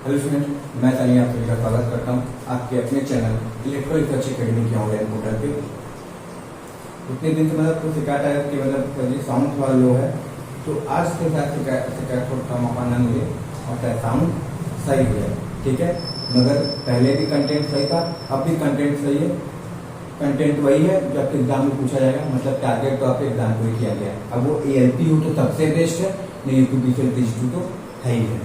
Hello student, मैं तानी आप सभी का स्वागत करता हूँ आपके अपने चैनल इलेक्ट्रॉनिक सर्च अकेडमी के ऑनलाइन पोर्टल पे। उतने दिन से मतलब कुछ शिकायत है कि मतलब साउंड थोड़ा लो है, तो आज के साथ शिकायत को कम मौका न मिले और साउंड सही हो जाए, ठीक है। मगर पहले भी कंटेंट सही था, अब भी कंटेंट सही है। कंटेंट वही है जो आपके एग्जाम में पूछा जाएगा, मतलब टारगेट तो आपके एग्जाम को ही किया गया है। अब वो ALP हो तो सबसे बेस्ट है, नहीं तो BCL तो है ही है,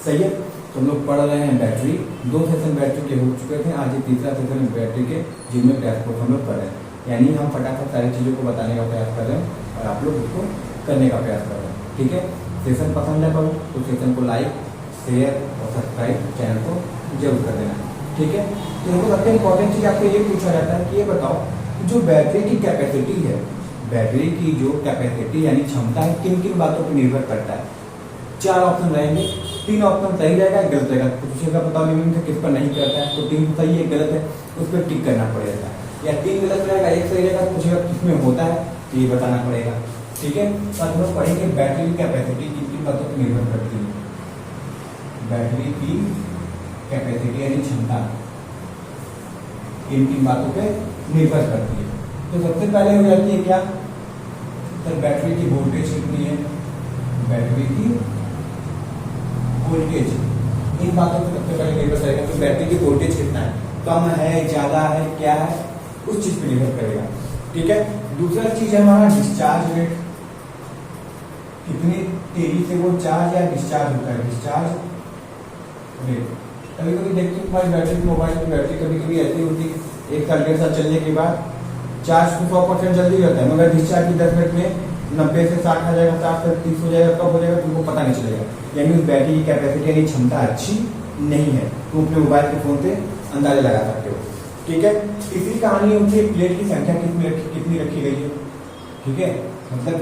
सही है। तो हम लोग पढ़ रहे हैं बैटरी। 2 सेशन बैटरी के हो चुके थे, आज ये तीसरा सेशन बैटरी के जिनमें प्रयास को हम लोग कर रहे हैं। यानी हम फटाफट सारी चीज़ों को बताने का प्रयास कर रहे हैं और आप लोग उसको करने का प्रयास कर रहे हैं, ठीक है। सेशन पसंद है तो सेशन को लाइक, शेयर और सब्सक्राइब चैनल को जरूर कर देना, ठीक है। तो हमको सबसे इम्पोर्टेंट चीज़ आपको ये पूछा जाता है कि ये बताओ कि जो बैटरी की कैपेसिटी है, बैटरी की जो कैपेसिटी यानी क्षमता है, किन किन बातों पर निर्भर करता है। 4 ऑप्शन रहेंगे, 3 ऑप्शन सही रहेगा, गलत रहेगा। पूछेगा बताओ निम्न से किस पर नहीं करता है, तो 3 सही है गलत है उस पर टिक करना पड़ेगा, या 3 गलत रहेगा 1 सही रहेगा। पूछेगा किसमें होता है तो ये बताना पड़ेगा, ठीक है। तो हम लोग पढ़ेंगे बैटरी की कैपेसिटी किन किन बातों पर निर्भर करती है। बैटरी की कैपेसिटी यानी क्षमता किन किन बातों पर निर्भर करती है। तो सबसे पहले हो जाती है क्या, तो बैटरी की वोल्टेज कितनी है, बैटरी की वोल्टेज, इन बातों पर सबसे पहले निर्भर करेगा। तो बैटरी की वोल्टेज कितना है, कम है, ज्यादा है, क्या है, उस चीज पर निर्भर करेगा, ठीक है। दूसरा चीज है हमारा डिस्चार्ज रेट, कितनी तेजी से वो चार्ज या डिस्चार्ज होता है, डिस्चार्ज रेट। कभी कभी देखते हैं हमारी बैटरी, मोबाइल की बैटरी कभी कभी ऐसी होती है 1 साल 1.5 साल चलने के बाद चार्ज तो 100% जल्दी रहता है, मगर डिस्चार्ज की 10 मिनट में 90 से 60 आ जाएगा, 60 से 30 हो जाएगा, कब हो जाएगा तुमको पता नहीं चलेगा। यानी उस बैटरी की कैपेसिटी यानी क्षमता अच्छी नहीं है, तुम अपने मोबाइल के फोन से अंदाजा लगा सकते हो, ठीक है। तीसरी कहानी होती है प्लेट की संख्या कितनी रखी गई है, ठीक है। मतलब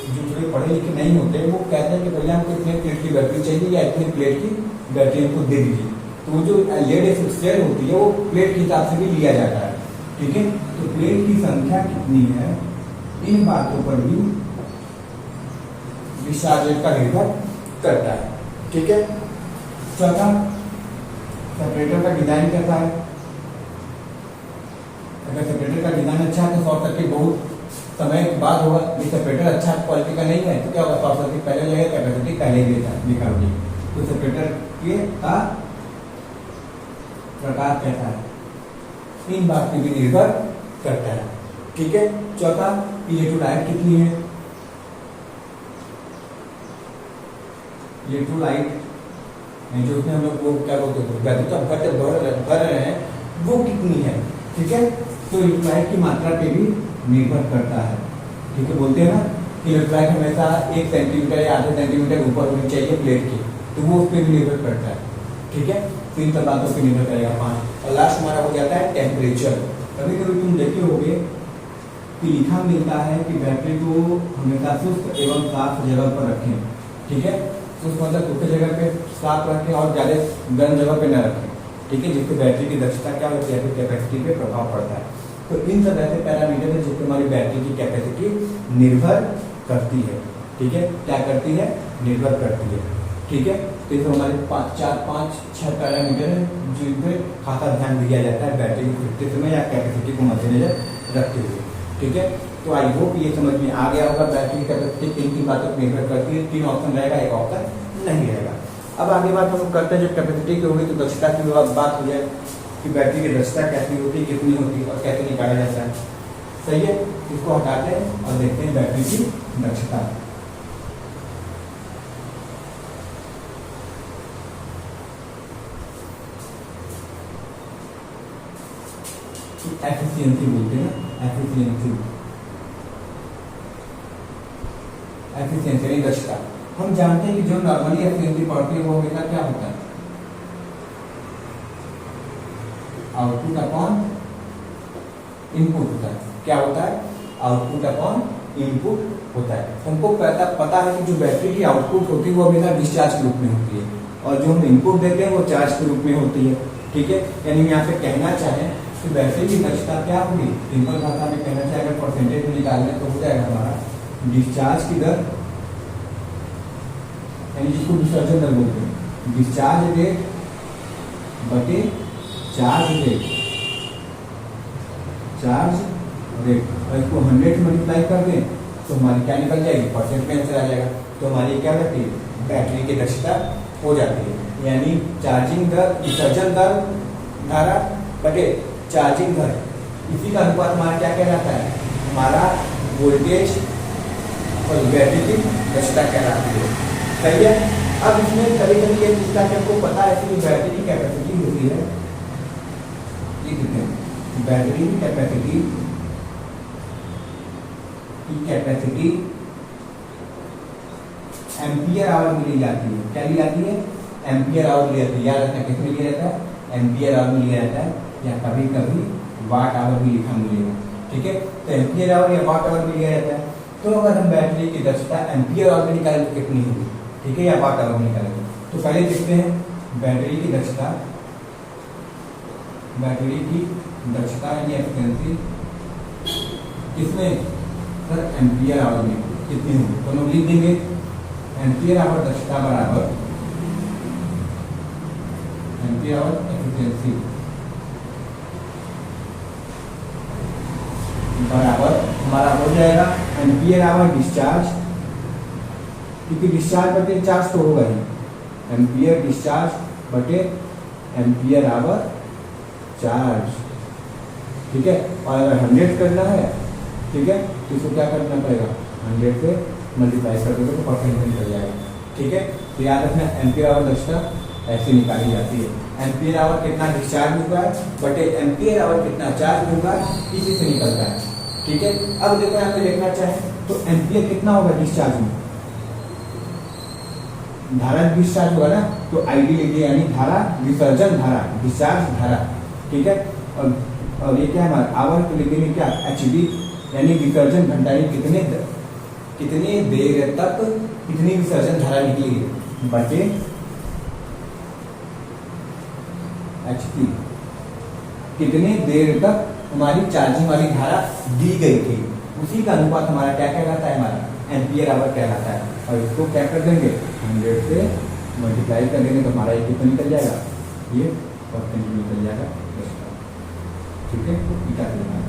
जो थोड़े पढ़े लिखे नहीं होते वो कहते हैं कि भैया हमको इतने प्लेट की बैटरी चाहिए या इतने प्लेट की बैटरी हमको दे दीजिए। तो वो जो लेड सेल होती है वो प्लेट के हिसाब से भी लिया जाता है, ठीक है। तो प्लेट की संख्या कितनी है, इन बातों पर भी डिस्चार्ज रेट का निर्भर करता है, ठीक है। चौथा, सेपरेटर का डिजाइन कैसा है। अगर सेपरेटर का डिजाइन अच्छा है तो शॉर्ट सर्किट बहुत समय के बाद होगा। ये सेपरेटर अच्छा क्वालिटी का नहीं है तो क्या होगा, शॉर्ट सर्किट पहले लगेगा, कैपेसिटी पहले निकालोगे। तो सेपरेटर के का प्रकार कैसा है, इन बात पर भी निर्भर करता है, ठीक है। चौथा, इलेक्ट्रोलाइट कितनी है, इलेक्ट्रोलाइट जो उसमें हम लोग वो क्या बोलते हैं भर रहे हैं वो कितनी है, ठीक है। तो इलेक्ट्रोलाइट की मात्रा पे भी निर्भर करता है, ठीक है। बोलते हैं ना कि इलेक्ट्रोलाइट हमेशा 1 सेंटीमीटर या आधे सेंटीमीटर ऊपर होनी चाहिए प्लेट की, तो वो उस पर भी निर्भर करता है, ठीक है। तो इन सब बातों पर निर्भर करेगा 5। और लास्ट हमारा हो जाता है टेम्परेचर। कभी कभी तुम देखे होगे कि लिखा मिलता है कि बैटरी को हमेशा शुष्क एवं साफ जगह पर रखें, ठीक है। शुष्क मतलब सूखे जगह पे साफ रखें और ज्यादा गर्म जगह पे न रखें, ठीक है, जिससे बैटरी की दक्षता क्या होती है, कैपेसिटी पे प्रभाव पड़ता है। तो इन सब ऐसे पैरामीटर है जिससे हमारी बैटरी की कैपेसिटी निर्भर करती है, ठीक है। क्या करती है, निर्भर करती है, ठीक है। तो इसमें हमारे 4, 5, 6 पैरामीटर है जिन पे खासा ध्यान दिया जाता है बैटरी को खरीदते समय या कैपेसिटी को मद्देनजर रखते हुए, ठीक है। तो आई होप ये समझ में आ गया होगा बैटरी की कैपेसिटी किन किन बातों पर निर्भर करती है। 3 ऑप्शन रहेगा, 1 ऑप्शन नहीं रहेगा। अब आगे बात हम करते हैं, जब कैपेसिटी की होगी तो दक्षता की बात हो जाए कि बैटरी की दक्षता कैसी होती है, कितनी होती है और कैसे निकाला जाता है, सही है। इसको हटाते हैं और देखते हैं बैटरी की दक्षता। एफिशिएंसी बोलते हैं ना, एफिशिएंसी यानी दक्षता। हम जानते हैं कि जो नॉर्मली एफिशिएंसी पढ़ती है वो हमेशा क्या होता है, आउटपुट अपॉन इनपुट होता है। क्या होता है, आउटपुट अपॉन इनपुट होता है। हमको पता है कि जो बैटरी की आउटपुट होती है वो हमेशा डिस्चार्ज के रूप में होती है और जो हम इनपुट देते हैं वो चार्ज के रूप में होती है, ठीक है। यानी यहाँ पे कहना चाहें कि बैटरी की दक्षता क्या होगी, सिंपल भाषा में कहना चाहे अगर परसेंटेज में निकालने तो हो जाएगा हमारा डिस्चार्ज की दर, यानी जिसको विसर्जन दर बोलते हैं, डिस्चार्ज रेट बटे चार्ज रेट, चार्ज रेट, और इसको 100 से मल्टीप्लाई कर दें तो हमारी क्या निकल जाएगी, परसेंट में आंसर आ जाएगा। तो हमारी क्या रहती है, बैटरी की दक्षता हो जाती है। यानी चार्जिंग दर, विसर्जन दर धारा बटे चार्जिंग दर, इसी का अनुपात हमारा क्या कहलाता है, हमारा वोल्टेज और बैटरी की दक्षता कहलाती है। सही है। अब इसमें कभी कभी ये पूछता है, आपको पता है कि बैटरी की कैपेसिटी होती है, ये कितने हैं, बैटरी की कैपेसिटी एम्पियर आवर में ली जाती है। क्या ली जाती है, एम्पियर आवर ली जाती है। याद रखना किसमें लिया जाता है, एम्पियर आवर में लिया जाता है, या कभी कभी वाट आवर भी लिखा मिलेगा। ठीक है, तो एम्पियर आवर या वाट आवर में लिया जाता है। तो अगर हम बैटरी की दक्षता एम्पियर आवर में निकालें तो कितनी होगी, ठीक है, या वाट आवर में निकालेंगे। तो पहले देखते हैं बैटरी की दक्षता, बैटरी की दक्षता यानी एफिशिएंसी किसमें सर, एम्पियर आवर में कितनी होगी। तो हम लिख देंगे एम्पियर आवर दक्षता बराबर एम्पियर आवर एफिशिएंसी बराबर हमारा हो जाएगा एम्पियर आवर डिस्चार्ज, क्योंकि डिस्चार्ज बटे चार्ज तो होगा ही, एम्पियर डिस्चार्ज बटे एम्पियर आवर चार्ज। ठीक है, और अगर 100 करना है, ठीक है, तो इसको क्या करना पड़ेगा, 100 से मल्टीप्लाई कर दोगे तो परसेंट में निकल जाएगा। ठीक है, तो याद रखना एम्पियर आवर दक्षता ऐसे निकाली जाती है, एम्पियर आवर कितना डिस्चार्ज हुआ है बटे एम्पियर आवर कितना चार्ज हुआ है, इसी से निकलता है। ठीक है, अब देखो यहाँ पे देखना चाहें तो एम्पियर कितना होगा डिस्चार्ज में, धारा डिस्चार्ज होगा ना, तो आईडी लीजिए, यानी धारा विसर्जन धारा, डिस्चार्ज धारा। ठीक है, और ये क्या है हमारा आवर को लिखेंगे क्या, एचडी, यानी विसर्जन घंटा, कितनी देर तक कितनी विसर्जन धारा निकली बटे एचपी, कितनी देर तक हमारी चार्जिंग वाली धारा दी गई थी, उसी का अनुपात हमारा क्या कहलाता है, हमारा एम्पियर आवर कहलाता है। और इसको क्या कर देंगे, 100 से मल्टीप्लाई कर देंगे तो हमारा ये कितना निकल जाएगा, ये परसेंट निकल जाएगा। ठीक है, क्या करना है,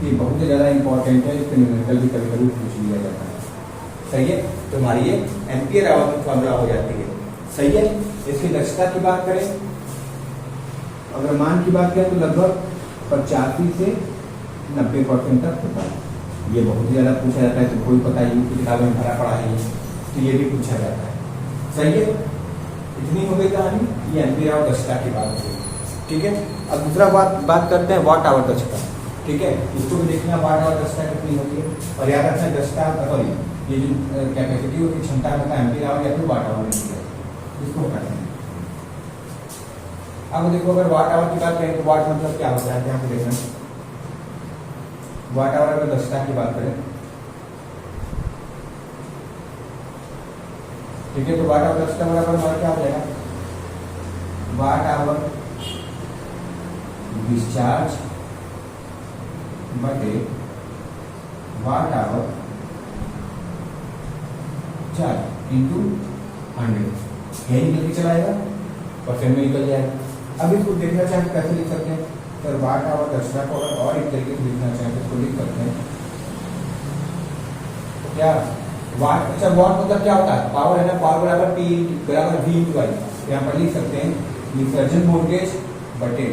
ये बहुत ज़्यादा इंपॉर्टेंट है, इससे न्यूमेरिकल भी कभी कभी पूछ लिया जाता है। सही है, तो हमारी ये एम्पियर आवर की फॉर्मूला हो जाती है। सही है, इसकी दक्षता की बात करें, अगर मान की बात करें तो लगभग 85 से 90% तक होता है। ये बहुत ज़्यादा पूछा जाता है, तो कोई पता ही की किताबें में भरा पड़ा है, तो ये भी पूछा जाता है। सही है, इतनी हो गई कहानी, ये एम्पियर आवर दक्षता की बात हुई। ठीक है, अब दूसरा बात करते हैं वाट आवर दक्षता। ठीक है, इसको भी देखना वाट आवर दक्षता कितनी होती है, और याद रखना दक्षता, सॉरी ये जो कैपेसिटी होती है, क्षमता होता है एम्पियर आवर या फिर वाट आवर में, इसको करते हैं। अब देखो अगर वाट आवर की बात करें तो वाट मतलब क्या होता है, यहाँ पे देखना, वाट आवर अगर दक्षता की बात करें, ठीक है, तो वाट आवर दक्षता बराबर हमारा क्या हो जाएगा, वाट आवर डिस्चार्ज बटे वाट आवर चार्ज इंटू 100, यही निकल के चलाएगा, परसेंट में निकल जाएगा। अब इसको देखना चाहें कैसे लिख सकते हैं, सर वाट आवर दक्षता को अगर और एक तरीके से लिखना चाहें तो इसको लिख सकते हैं क्या, वाट, अच्छा वाट मतलब क्या होता है, पावर है ना, पावर बराबर P बराबर V इंटू आई। यहाँ पर लिख सकते हैं विसर्जन वोल्टेज बटे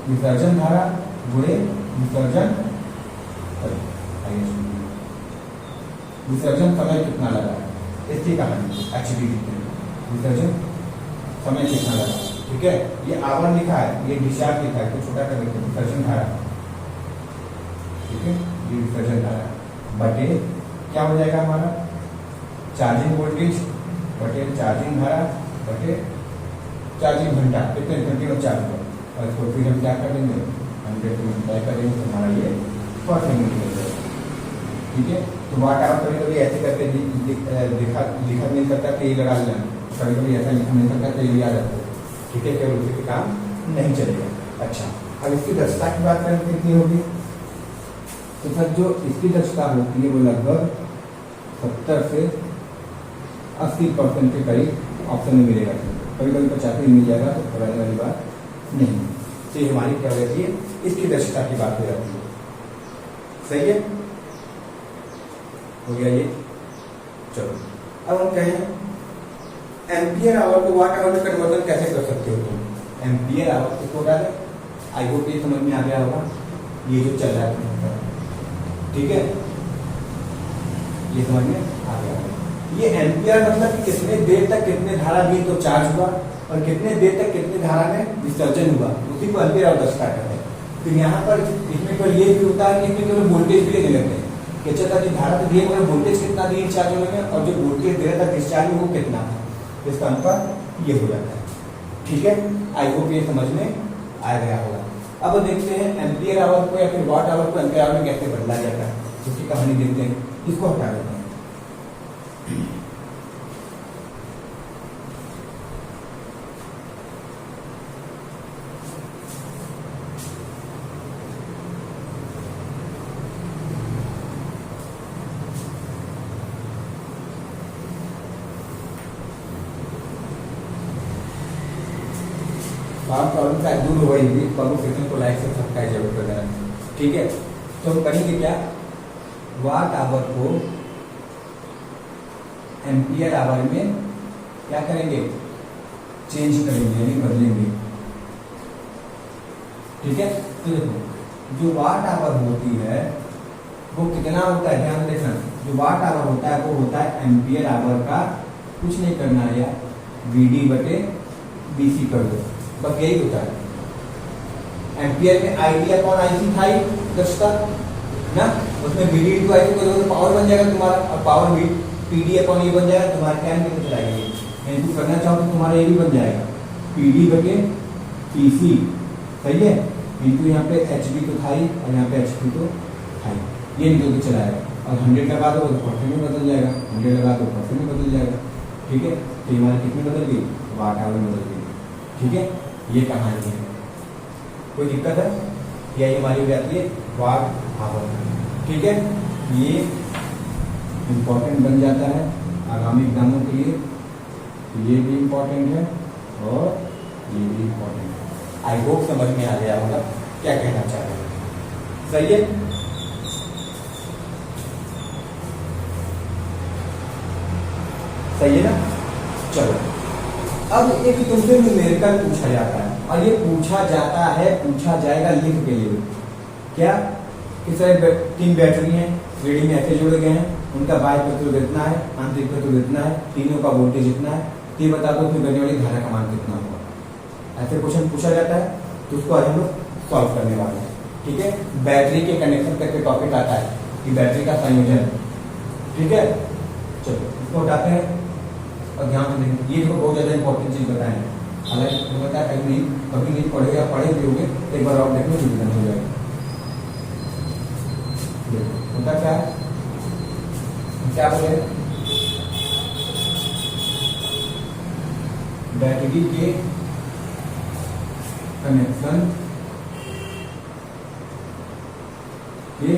विसर्जन धारा गुणे विसर्जन समय कितना लगा, इसकी कहानी एचडी विसर्जन समय कितना लगा। ठीक है, ये आवर लिखा है, ये डिस्चार्ज लिखा है, तो छोटा कर देते हैं विसर्जन धारा। ठीक है, ये विसर्जन धारा बटे क्या हो जाएगा हमारा, चार्जिंग वोल्टेज बटे चार्जिंग धारा बटे चार्जिंग घंटा, कितने घंटे में चार्ज होगा, और इसको फिर हम क्या कर देंगे, 100 से मल्टीप्लाई करेंगे तो हमारा ये परसेंट में निकल जाएगा। ठीक है, तो वाट आवर कभी कभी ऐसे करके लिखा नहीं सकता तो ये लगा लेना, कभी कभी ऐसा लिखा नहीं सकता तो ये याद रखो। ठीक है, केवल उसी के काम नहीं चलेगा। अच्छा, अब इसकी दक्षता की बात करें कितनी होगी, तो सर जो इसकी दक्षता होती है वो लगभग 70 से 80% के करीब ऑप्शन में मिलेगा। कभी कभी 50 मिल जाएगा तो घबराने वाली बात नहीं। तो ये हमारी क्या हो जाती है, इसकी दक्षता की बात हो जाती है। सही है, हो गया ये। चलो अब हम कहें एम्पियर आवर को वाट आवर में कन्वर्जन कैसे कर सकते हो तुम। एम्पियर आवर किसको क्या है, आई होप ये समझ में आ गया होगा, ये जो चल रहा है, ठीक है, ये समझ में आ गया होगा। ये एम्पियर मतलब कि कितने देर तक कितने धारा दी तो चार्ज हुआ और कितने देर तक कितने धारा में विसर्जन हुआ, उसी को एम्पियर आवर दर्शाता है। तो यहाँ पर इसमें केवल ये भी होता है कि इसमें केवल वोल्टेज भी लेने लगते हैं कि अच्छा जो धारा तो दिए मगर वोल्टेज कितना दिए चार्ज होने में, और जो वोल्टेज दे रहा था डिस्चार्ज में वो कितना था, इसका अनुपात ये हो जाता है। ठीक है, आई होप ये समझ में आ गया होगा। अब देखते हैं एम्पियर आवर को या फिर वाट आवर को एम्पियर आवर में कैसे बदला जाता है, उसकी कहानी देखते हैं। इसको हटा देते हैं। प्रॉब्लम का दूर हो गई थी, तो सेक्शन को लाइक से सब्सक्राइब जरूर कर देना। ठीक है, तो हम करेंगे क्या, वाट आवर को एम्पियर आवर में क्या करेंगे, चेंज करेंगे यानी बदलेंगे। ठीक है, तो देखो जो वाट आवर होती है वो कितना होता है, ध्यान देखना, जो वाट आवर होता है वो होता है एम्पियर आवर का कुछ नहीं करना है यार, VD बटे BC कर दो, बस यही होता है। एम्पियर में ID अपॉन IC था ही दक्षता ना, उसमें VD इंटू IC को तो पावर बन जाएगा तुम्हारा, और पावर PD अपॉन ये बन जाएगा तुम्हारा, क्या कितने चलाएगी, यानी करना चाहो तो तुम्हारा ये भी बन जाएगा PD बटे PC। सही है, इंटू यहाँ पे HB तो था ही और यहाँ पे HP तो था ही, ये निकल के चलाएगा। और 100 लगा दो तो परसेंट में बदल जाएगा, 100 लगा दो परसेंट में बदल जाएगा। ठीक है, तो हमारी कितनी बदल गई, वाट आवर में बदल गई। ठीक है, ये कहानी है, कोई दिक्कत है, या ये हमारी हो जाती है वाट आवर। ठीक है, ये इम्पोर्टेंट बन जाता है आगामी एग्जामों के लिए, ये भी इम्पोर्टेंट है और ये भी इम्पोर्टेंट है। आई होप समझ में आ गया होगा क्या कहना चाह रहे हैं। सही है, सही है ना। चलो अब एक तुमसे न्यूमेरिकल पूछा जाता है, और ये पूछा जाता है, पूछा जाएगा लिख के लिए। क्या कि सर 3 बैटरी हैं, श्रेणी में ऐसे जोड़े गए हैं, उनका बाह्य प्रतिरोध इतना है, आंतरिक प्रतिरोध इतना है, तीनों का वोल्टेज इतना है, तो ये बता दो फिर बहने वाली धारा का मान कितना होगा। ऐसे क्वेश्चन पूछा जाता है, तो उसको आज हम लोग सॉल्व करने वाले हैं। ठीक है, बैटरी के कनेक्शन करके टॉपिक आता है कि बैटरी का संयोजन। ठीक है, चलो इसको हटाते हैं और ध्यान से देखें, ये देखो बहुत ज्यादा इंपॉर्टेंट चीज बताए हैं, हालांकि बताया कभी नहीं पढ़े या पढ़े भी होंगे, एक बार और देखने सुविधा हो जाएगा। होता क्या है, क्या बोले, बैटरी के कनेक्शन के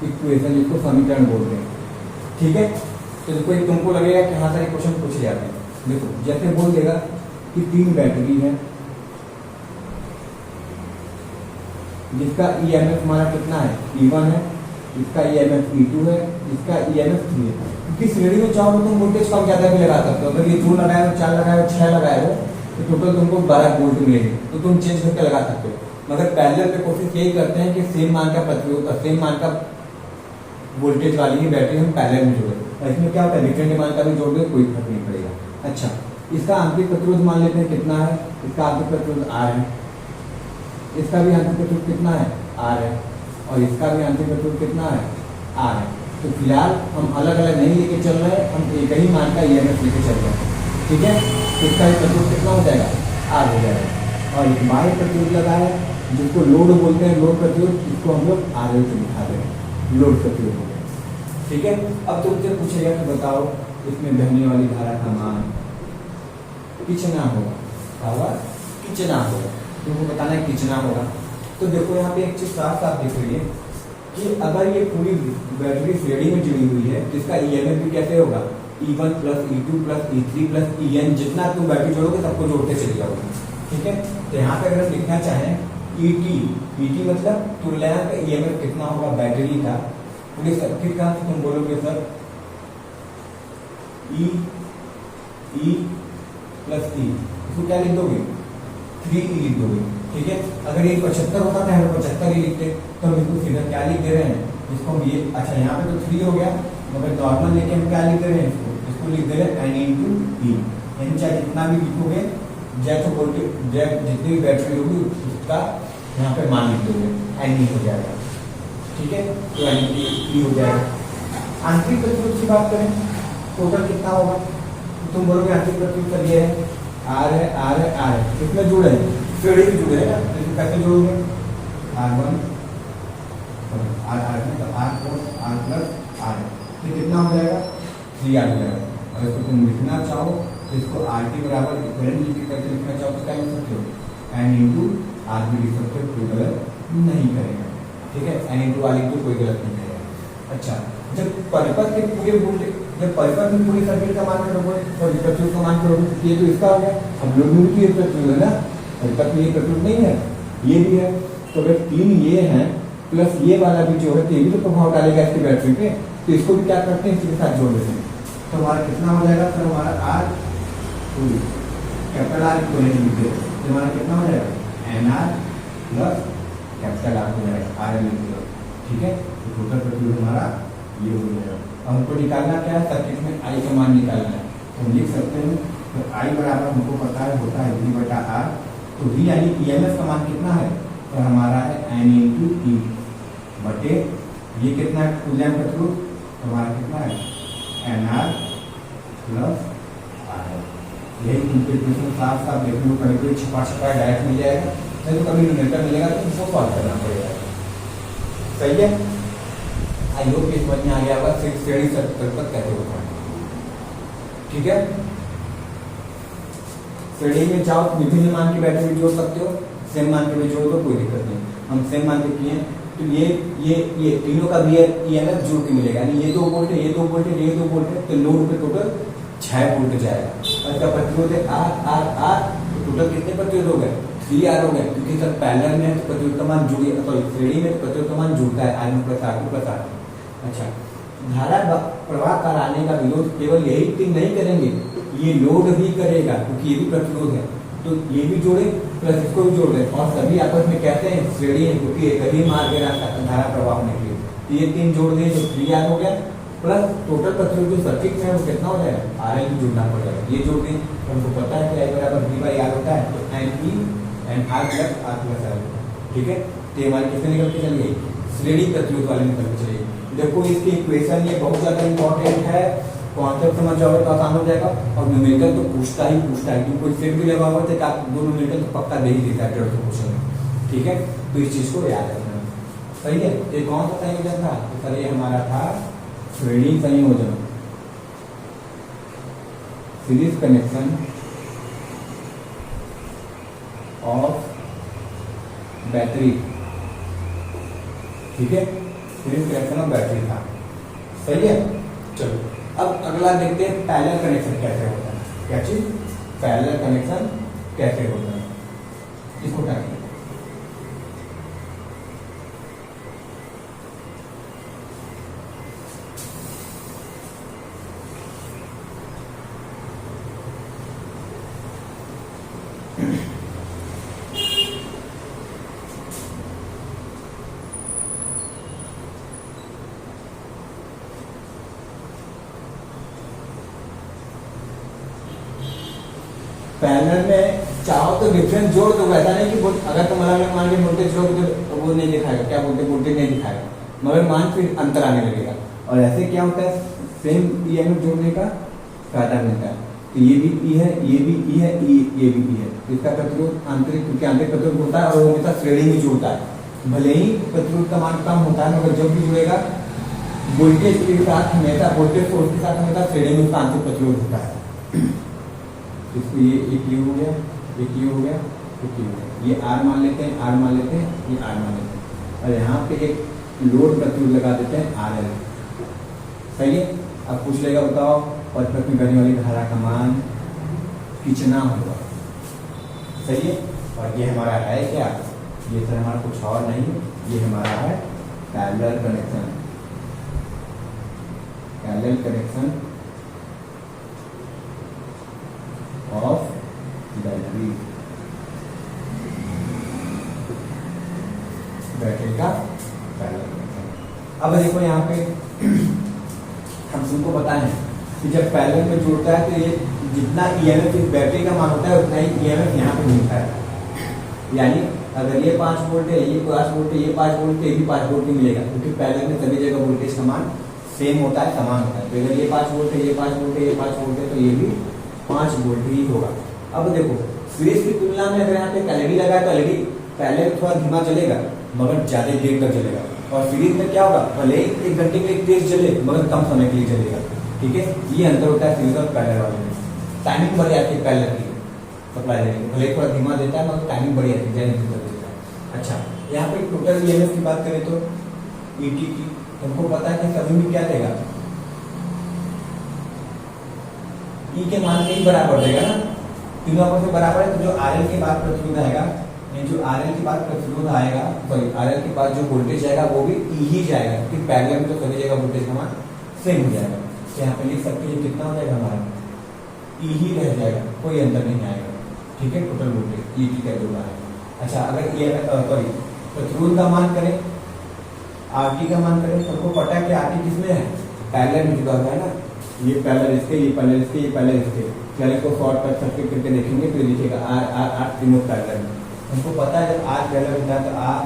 इक्वेशन, जिसको समीकरण बोलते हैं। ठीक है, तो देखो तुमको लगेगा कि हाँ सारे क्वेश्चन पूछे जाते हैं। देखो जैसे बोल देगा कि 3 बैटरी है जिसका EMF हमारा कितना है, E1 है, इसका EMF E2 है, इसका EMF 3 है। क्योंकि श्रेणी में चाहो तो तुम वोल्टेज कम ज्यादा भी लगा सकते हो। अगर ये 2 लगाए हो, 4 लगाए हो, 6 लगाए हो, तो टोटल तुमको 12 वोल्ट मिलेगी, तो तुम चेंज करके लगा सकते हो। मगर पैरेलल पे कोशिश यही करते हैं कि सेम मान का प्रतिरोध, सेम मान का वोल्टेज वाली ही बैटरी हम पैरेलल में जोड़े। इसमें क्या होता है, डिफरेंट मान का भी जोड़ दे कोई फर्क नहीं पड़ेगा। अच्छा, इसका आंतरिक प्रतिरोध मान लेते हैं कितना है, इसका आंतरिक प्रतिरोध R है, इसका भी आंतरिक प्रतिरोध कितना है, R है, और इसका भी आंतरिक प्रतिरोध कितना है, R है। तो फिलहाल हम अलग अलग नहीं लेके चल रहे हैं, हम एक ही मान का EMF लेके चल रहे हैं। ठीक है, तो इसका प्रतिरोध कितना हो जाएगा, R हो जाएगा। और एक बाह्य प्रतिरोध लगा है जिसको लोड बोलते हैं, लोड प्रतिरोध, इसको हम लोग RL से दिखा रहे हैं, लोड प्रतिरोध हो गया। ठीक है, अब तुमसे पूछेगा कि बताओ इसमें बहने वाली धारा का मान कितना होगा, कितना होगा, तुमको बताना है कितना होगा। तो देखो यहाँ पे एक चीज साफ साफ दिख रही है कि अगर ये पूरी बैटरी श्रेणी में जुड़ी हुई है तो इसका EMF भी कैसे होगा, E1 plus E2 plus E3 plus En, जितना तुम बैटरी जोड़ोगे सबको जोड़ते चले जाओगे। ठीक है, तो यहाँ पे अगर हम लिखना चाहें ET मतलब तुल्यांक EMF कितना होगा बैटरी का पूरे सर्किट का, तो तुम बोलोगे सर E प्लस E, इसको क्या लिख दोगे 3E लिख दोगे। ठीक है, अगर ये 75 होता था 75 ही लिखते, तो हम इसको सीधा क्या लिख दे रहे हैं, इसको हम ये, अच्छा यहाँ पे तो 3 हो गया, मगर नॉर्मल लेके हम क्या लिख दे रहे हैं, इसको लिख दे रहे हैं N इंटू E। यानी चाहे जितना भी लिखोगे, जैसे वोल्टेज जितनी भी बैटरी होगी उसका यहाँ पे मान लिख दोगे, N हो जाएगा। ठीक है, तो N E हो जाएगा। आंतरिक प्रतिरोध की बात करें, टोटल कितना होगा, तुम बोलोगे आंतरिक प्रतिरोध ये है R है, R है, R है, कितने जुड़े हैं, श्रेणी में जुड़े हैं, तो कैसे जोड़ोगे R1 R प्लस R, तो कितना हो जाएगा 3R हो जाएगा। और इसको तुम लिखना चाहो तो इसको RT बराबर करंट करके लिखना चाहो तो क्या लिख सकते हो, N इंटू R भी लिख सकते हो, कोई गलत नहीं करेगा। ठीक है, N इंटू R इंटू कोई गलत नहीं करेगा। अच्छा, जब परिपथ के पूरे वोल्टेज, जब परिपथ में पूरी सर्किट का मान करोगे और प्रतिरोध का मान करोगे, ये तो इसका हो गया, हम लोग भी ये प्रतिरोध है ना, परिपथ में ये प्रतिरोध नहीं है, ये भी है, तो अगर 3 ये है प्लस ये वाला भी जो है तो ये भी तो प्रभाव डालेगा इसकी बैटरी पे, तो इसको भी क्या करते हैं इसके साथ जोड़ देते हैं, तो हमारा कितना हो जाएगा सर, हमारा R कैपिटल R को नहीं लिख दे, तो हमारा कितना हो जाएगा NR प्लस कैपिटल R हो जाएगा RL लिख दो। ठीक है, तो टोटल प्रतिरोध हमारा ये हो जाएगा। अब हमको निकालना क्या है, सर्किट में I का मान निकालना है, तो हम लिख सकते हैं, तो I बराबर हमको पता है होता है V बटा R, तो V यानी EMF का मान कितना है, तो हमारा है N इंटू E बटे ये कितना है तुल्यांक प्रतिरोध, तो हमारा कितना है NR प्लस R। यही इंटीग्रेशन साफ साफ देखने को कभी छिपा डायरेक्ट मिल जाएगा, नहीं तो कभी न्यूमेरिकल मिलेगा तो इसको सॉल्व करना पड़ेगा। सही है, आई होप ये समझ में आ गया होगा श्रेणी परिपथ कैसे होता है। ठीक है, श्रेणी में चाहो तो विभिन्न मान की बैटरी जोड़ सकते हो, सेम मान के भी जोड़ दो, कोई दिक्कत नहीं। हम सेम मान के किए तो ये तीनों का भी EMF जोड़ के मिलेगा, यानी ये 2 वोल्ट है, ये 2 वोल्ट है, ये 2 वोल्ट है, तो लोड पे टोटल 6 वोल्ट जाएगा। और इसका प्रतिरोध है R, तो टोटल कितने प्रतिरोध हो गए 3R हो गए, क्योंकि सर पैरेलल में तो प्रतिरोध का मान जुड़े, सॉरी श्रेणी में प्रतिरोध का मान जुड़ता है R1 plus R2 plus R। अच्छा, धारा प्रवाह कराने का विरोध केवल यही 3 नहीं करेंगे, ये लोड भी करेगा क्योंकि ये भी प्रतिरोध है, तो ये भी जोड़े प्लस इसको भी जोड़ दें, और सभी आपस में कहते हैं श्रेणी है क्योंकि एक ही मार्ग है रास्ता धारा प्रवाह होने के लिए, तो ये 3 जोड़ दें जो 3R हो गया, प्लस टोटल प्रतिरोध जो सर्किट में है वो कितना हो जाएगा RL भी जोड़ना पड़ जाएगा, ये जोड़ दें, तो हमको पता है कि I बराबर V बाई R होता है, तो NR plus R plus R। ठीक है, तो हमारी किससे निकल के चली गई, श्रेणी प्रतिरोध वाले निकल के चली गई। देखो इसकी इक्वेशन ये बहुत ज्यादा इंपॉर्टेंट है, कॉन्सेप्ट समझ जाओगे तो आसान हो जाएगा, और न्यूमेरिकल तो पूछता ही है, क्योंकि कोई सेट भी लगा हुआ है तो आप 2 न्यूमेरिकल तो पक्का दे ही देता है 150 क्वेश्चन में। ठीक है, तो इस चीज को याद रखना। सही है, ये कौन सा संयोजन था, तो सर ये हमारा था श्रेणी संयोजन, सीरीज कनेक्शन ऑफ बैटरी। ठीक है, सीरीज कनेक्शन ऑफ बैटरी था। सही है, चलो अब अगला देखते हैं पैरेलल कनेक्शन कैसे होता है। क्या चीज, पैरेलल कनेक्शन कैसे होता है, इसको क्या कहते हैं। पैरेलल में चाहो तो डिफरेंस जोड़ दो, ऐसा नहीं कि अगर तुम अलग मान के वोल्टेज जोड़ तो वो नहीं दिखाएगा, क्या बोलते हैं वोल्टेज नहीं दिखाएगा, मगर मान फिर अंतर आने लगेगा। और ऐसे क्या होता है, सेम EMF जोड़ने का फायदा मिलता है, तो ये भी E है, ये भी E है, ये भी E है, तो इसका प्रतिरोध आंतरिक, क्योंकि आंतरिक प्रतिरोध होता है और वो हमेशा श्रेणी में जुड़ता है, भले ही प्रतिरोध का मान कम होता है मगर जब भी जुड़ेगा वोल्टेज के साथ हमेशा, वोल्टेज सोर्स के साथ हमेशा श्रेणी में उसका आंतरिक प्रतिरोध होता है। इसको ये एक ये हो गया, एक ये हो गया, एक ये हो गया, ये R मान लेते हैं, R मान लेते हैं, ये R मान लेते हैं, और यहाँ पे एक लोड प्रतिरोध लगा देते हैं RL। सही है, अब पूछ लेगा बताओ और इसमें बहने वाली धारा का मान कितना होगा। सही है। और ये हमारा है क्या, ये सर हमारा कुछ और नहीं, ये हमारा है parallel connection. Parallel connection of battery, battery का पैरेलल कनेक्शन। अब देखो यहाँ पे हम तुमको बताएं कि जब पैरेलल में जुड़ता है तो ये जितना ईएमएफ इस बैटरी का मान होता है उतना ही ईएमएफ यहाँ पे मिलता है। यानी अगर ये 5 वोल्ट है, ये 5 वोल्ट है, ये 5 वोल्ट है, ये भी 5 वोल्ट ही मिलेगा, क्योंकि पैरेलल में सभी जगह वोल्टेज का मान सेम होता है, समान होता है। तो अगर ये 5 वोल्ट है, ये 5 वोल्ट है, ये 5 वोल्ट है, तो ये भी 5 वोल्ट ही होगा। अब देखो सीरीज की तुलना में अगर यहाँ पे एलईडी लगा तो एलईडी पहले थोड़ा धीमा चलेगा मगर ज्यादा देर तक चलेगा, और सीरीज में क्या होगा, भले ही 1 घंटे के लिए तेज चले मगर कम समय के लिए चलेगा। ठीक है, ये अंतर होता है सीरीज और पैरेलल वाले में। टाइमिंग बढ़ जाती है पैरेलल की सप्लाई देने की, भले थोड़ा धीमा देता है मगर टाइमिंग बढ़ जाती है, ज्यादा देता है। अच्छा, यहाँ पे टोटल ईएमएफ की बात करें तो ईटी की तुमको पता है कि कभी भी क्या देगा, ई के मान के ही बराबर देगा ना, तीनों आपस में बराबर है। तो जो आरएल के बाद प्रतिरोध आएगा, जो आरएल के बाद प्रतिरोध आएगा, सॉरी आरएल के बाद जो वोल्टेज आएगा वो भी ई ही जाएगा, क्योंकि पैरेलल में तो सभी जगह वोल्टेज का मान सेम हो जाएगा। तो यहाँ पे लिख सकते हैं कितना हो जाएगा हमारा, ई ही रह जाएगा, कोई अंतर नहीं आएगा। ठीक है, टोटल वोल्टेज ई की का जो है। अच्छा, अगर ये सॉरी प्रतिरोध का मान करें, आरटी का मान करें, सबको पता है कि आरटी किसमें है, पैरेलल में जुड़ा हुआ है ना, ये पैरेलल इसके, ये पैरेलल इसके, ये पैरेलल इसके। चलिए को शॉर्ट कट सर्किट करके देखेंगे तो लिखेगा आर आर आर तीनों पैरेलल में। हमको पता है जब आर पैरेलल होता है तो are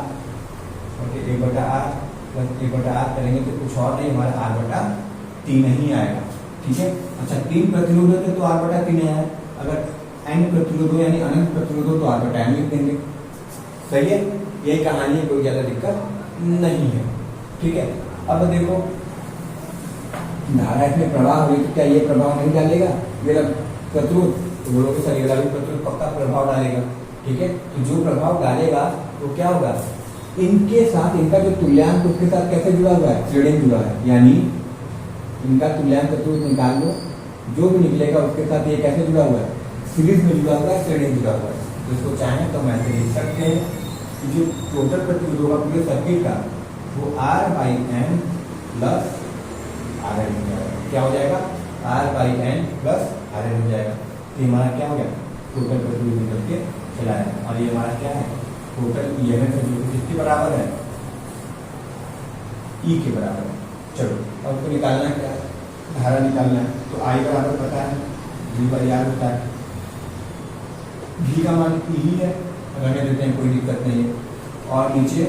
okay 1/r plus 1/r करेंगे तो कुछ और नहीं, हमारा r/3 ही आएगा। ठीक है। अच्छा, 3 प्रतिरोध होते तो r/3 आया, अगर n प्रतिरोध यानी अनंत प्रतिरोध हो तो r/n लिख देंगे। सही है, यही कहानी है, कोई ज्यादा दिक्कत नहीं है। ठीक है। अब देखो धारा इसमें प्रवाह हुई तो क्या ये प्रभाव नहीं डालेगा, ये प्रतिरोध, तो बोलोगे सर ये वाला प्रतिरोध पक्का प्रभाव डालेगा। ठीक है, तो जो प्रभाव डालेगा तो क्या होगा, इनके साथ इनका जो तुल्यांक उसके साथ कैसे जुड़ा हुआ है, श्रेणी जुड़ा है, यानी इनका तुल्यांक प्रतिरोध निकाल लो, जो भी निकलेगा उसके साथ ये कैसे जुड़ा हुआ है, सीरीज में जुड़ा हुआ है, श्रेणी जुड़ा हुआ है। तो इसको चाहें तो मैं लिख सकते हैं कि जो टोटल प्रतिरोध होगा पूरे सर्किट का वो R/n प्लस RL हो जाएगा। क्या हो जाएगा, R/n प्लस RL हो जाएगा। तो हमारा क्या हो गया, टोटल प्रतिरोध निकल के चला है। और ये हमारा क्या है, टोटल ईएमएफ है जो किसके बराबर है, ई के बराबर है। चलो अब तो निकालना क्या है, धारा निकालना है। तो आई बराबर पता है, V/R होता है, V का मान ई ही है, रहने देते हैं, कोई दिक्कत नहीं है। और नीचे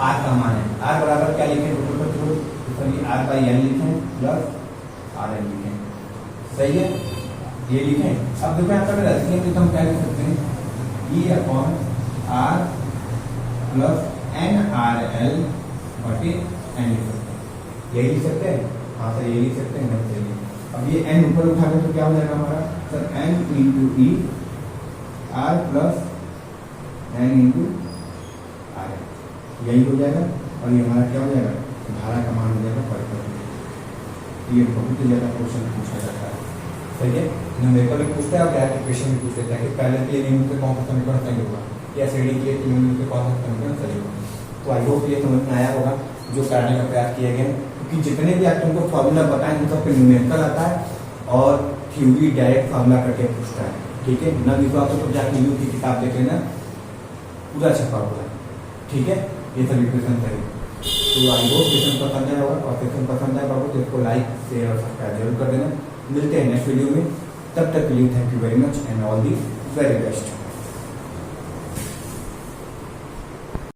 R का मान है, R बराबर क्या लिखें, टोटल प्रतिरोध, R/n लिखें प्लस RL लिखें। सही है, ये लिखें। अब देखो यहाँ पर रखेंगे तो हम क्या लिख सकते हैं, E/R प्लस nRL/n लिख सकते हैं। यही लिख सकते हैं, हाँ सर ये लिख सकते हैं। चलिए अब ये n ऊपर उठाकर तो क्या हो जाएगा हमारा sir, n × E R plus n × RL, यही हो जाएगा। और ये हमारा क्या हो जाएगा, धारा का मान हो जाएगा परिपथ। ये बहुत ही ज़्यादा क्वेश्चन पूछा जाता है। सही है, न्यूमेरिकल भी पूछता है और क्या क्वेश्चन भी पूछ लेता है कि पहले के नियम से कौन सा समीकरण सही होगा, या श्रेणी के नियम से कौन सा समीकरण सही होगा। तो आई होप ये समझ में आया होगा जो करने का प्रयास किया गया, क्योंकि जितने भी आप तुमको फॉर्मूला बताएं उन सब पे न्यूमेरिकल आता है और थ्योरी डायरेक्ट फॉर्मूला करके पूछता है। ठीक है, न विश्वास हो तो जाके यू की किताब देख लेना, पूरा छपा हुआ है। ठीक है, ये सभी क्वेश्चन सही। तो आई होप क्वेश्चन पसंद आया होगा, और क्वेश्चन पसंद आया बाबू तो इसको लाइक शेयर और सब्सक्राइब जरूर कर देना। मिलते हैं नेक्स्ट वीडियो में, तब तक के लिए thank you very much and all the very best.